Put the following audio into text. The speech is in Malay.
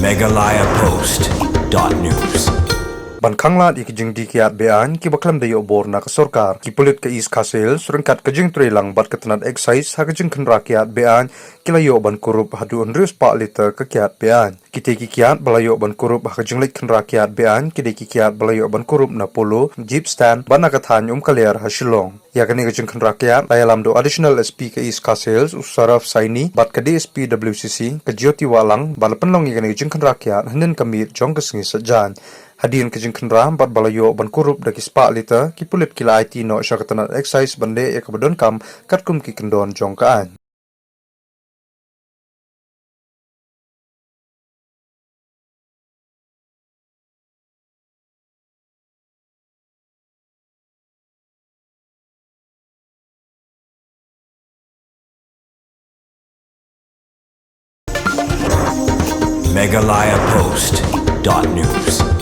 MeghalayaPost.news. Ban khanglat ikijing di kiat bean ki baklam dayo bor na kasorkar ki pulit ka is kasil surengkat kajing trelang bat ketenat excise ha kajing khen rakyat bean kilayo ban kurup haduh rius pak Litre ke kiat bean kite ki kiat balayo ban kurup ha kajing lit khen rakyat bean kide ki kiat balayo ban kurup na polo jeep stand ban nakathan kaler ha Shillong ya kani kajing khen rakyat layalam do additional SP ke is kasil usaraf saini bat ka DSP WCC ke jyoti walang balapenlong ikani kajing khen rakyat hanin kamit jong kesengi sajan Hadian kajing kenram bat balayo ban kurup daki spa Litre ki pulit kila IT no syakatanat excise bande ya kabadon kam katkum ki kendon jongkaan. MeghalayaPost.news.